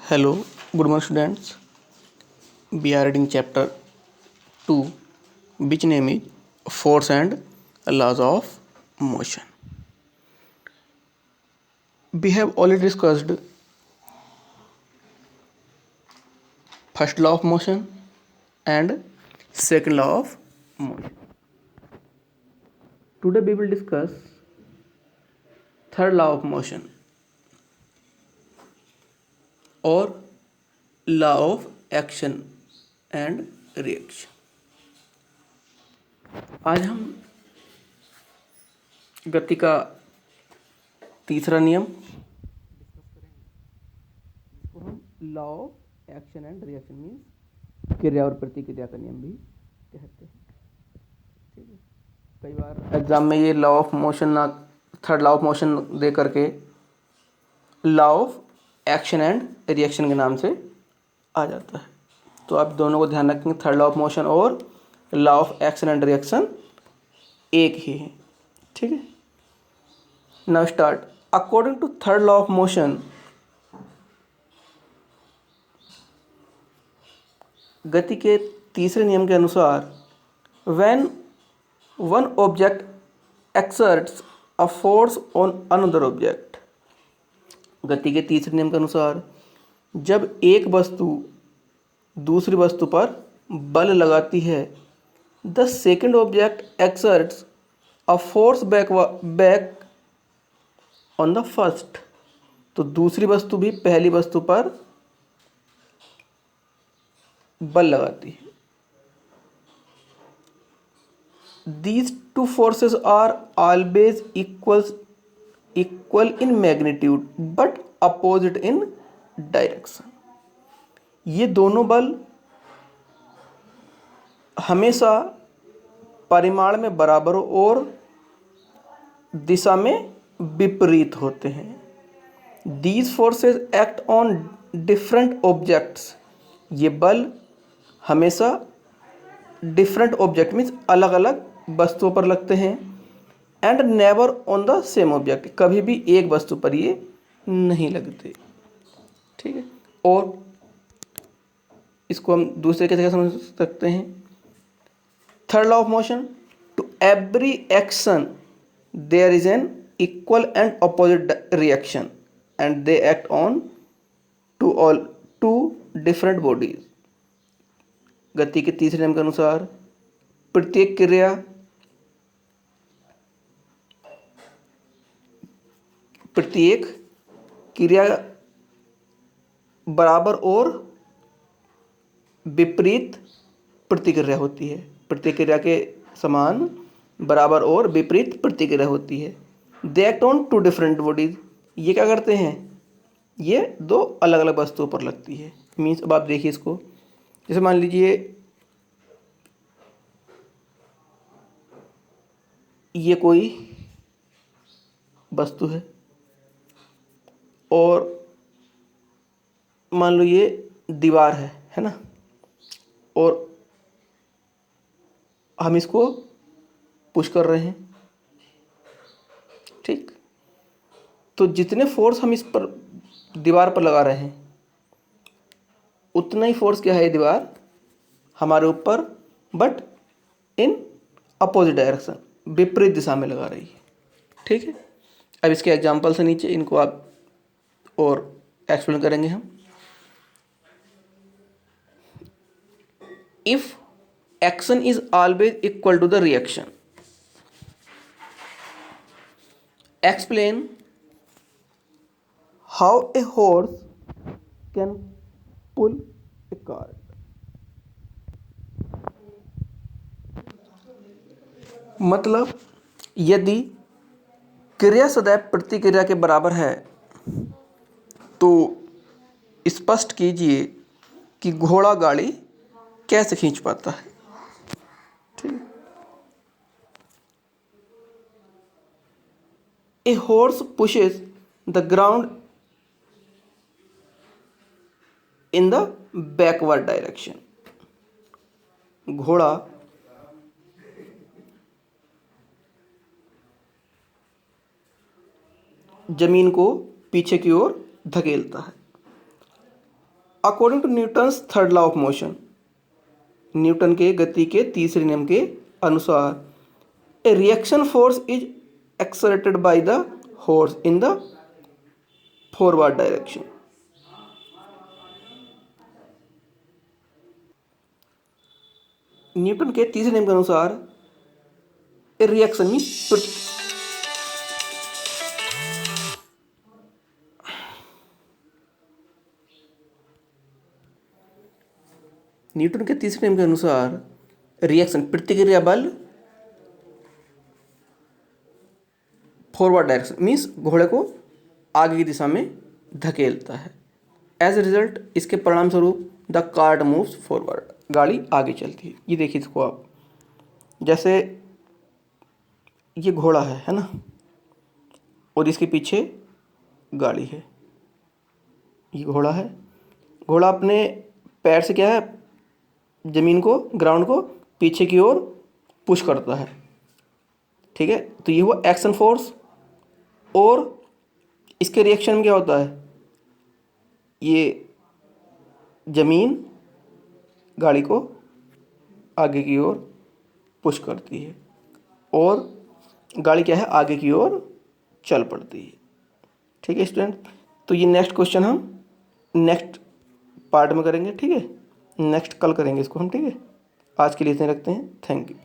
Hello, good morning students. We are reading chapter 2, which name is Force and Laws of Motion. We have already discussed first law of motion and second law of motion. Today we will discuss third law of motion or law of action and reaction. आज हम गति का तीसरा नियम इसको हम law of action and reaction means क्रिया और प्रतिक्रिया का नियम भी कहते हैं। ठीक है, कई बार एग्जाम में ये लॉ ऑफ मोशन ना थर्ड लॉ ऑफ मोशन दे करके law of action and reaction के नाम से आ जाता है। तो आप दोनों को ध्यान रखेंगे, थर्ड लॉ ऑफ मोशन और law of action and reaction एक ही है। ठीक है, now start. According to third law of motion, गति के तीसरे नियम के अनुसार when one object exerts a force on another object, गति के तीसरे नियम के अनुसार जब एक वस्तु दूसरी वस्तु पर बल लगाती है, the second object exerts a force back on the first, तो दूसरी वस्तु भी पहली वस्तु पर बल लगाती है। These two forces are always equal in magnitude but opposite in direction. ये दोनों बल हमेशा परिमाण में बराबर और दिशा में विपरीत होते हैं। These forces act on different objects. ये बल हमेशा डिफरेंट ऑब्जेक्ट मीन्स अलग अलग वस्तुओं पर लगते हैं। And never on the same object, कभी भी एक वस्तु पर ये नहीं लगते। ठीक है, और इसको हम दूसरे के तरीके समझ सकते हैं। Third law of motion, to every action there is an equal and opposite reaction and they act on two different bodies. गति के तीसरे नियम के अनुसार प्रत्येक क्रिया बराबर और विपरीत प्रतिक्रिया होती है। प्रत्येक क्रिया के समान बराबर और विपरीत प्रतिक्रिया होती है। They act on two different bodies, ये क्या करते हैं, ये दो अलग अलग वस्तुओं पर लगती है। मीन्स अब आप देखिए इसको, जैसे मान लीजिए ये कोई वस्तु है और मान लो ये दीवार है ना, और हम इसको पुश कर रहे हैं। ठीक, तो जितने फोर्स हम इस पर दीवार पर लगा रहे हैं उतना ही फोर्स क्या है, ये दीवार हमारे ऊपर बट इन अपोजिट डायरेक्शन, विपरीत दिशा में लगा रही है। ठीक है, अब इसके एग्जाम्पल से नीचे इनको आप और एक्सप्लेन करेंगे हम। If action is always equal to the reaction, explain how a horse can pull a cart. मतलब यदि क्रिया सदैव प्रतिक्रिया के बराबर है तो स्पष्ट कीजिए कि घोड़ा गाड़ी कैसे खींच पाता है। ठीक, a horse pushes the ground in the backward direction, घोड़ा जमीन को पीछे की ओर धकेलता है। According to Newton's third law of motion, Newton के गति के तीसरे नियम के अनुसार a reaction force is exerted by the horse in the forward direction. Newton के तीसरे नियम के अनुसार ए रिएक्शन मीन्स न्यूटन के तीसरे नियम के अनुसार रिएक्शन प्रतिक्रिया बल फॉरवर्ड डायरेक्शन मीन्स घोड़े को आगे की दिशा में धकेलता है। एज ए रिजल्ट इसके परिणाम स्वरूप द कार्ट मूव्स फॉरवर्ड, गाड़ी आगे चलती है। ये देखिए इसको आप, जैसे ये घोड़ा है ना, और इसके पीछे गाड़ी है। ये घोड़ा है, घोड़ा अपने पैर से क्या है, ज़मीन को, ग्राउंड को पीछे की ओर पुश करता है, ठीक है। तो ये हुआ एक्शन फोर्स, और इसके रिएक्शन में क्या होता है, ये ज़मीन गाड़ी को आगे की ओर पुश करती है और गाड़ी क्या है, आगे की ओर चल पड़ती है, ठीक है स्टूडेंट। तो ये नेक्स्ट क्वेश्चन हम नेक्स्ट पार्ट में करेंगे, ठीक है, नेक्स्ट कल करेंगे इसको हम, ठीक है। आज के लिए इतने रखते हैं, थैंक यू।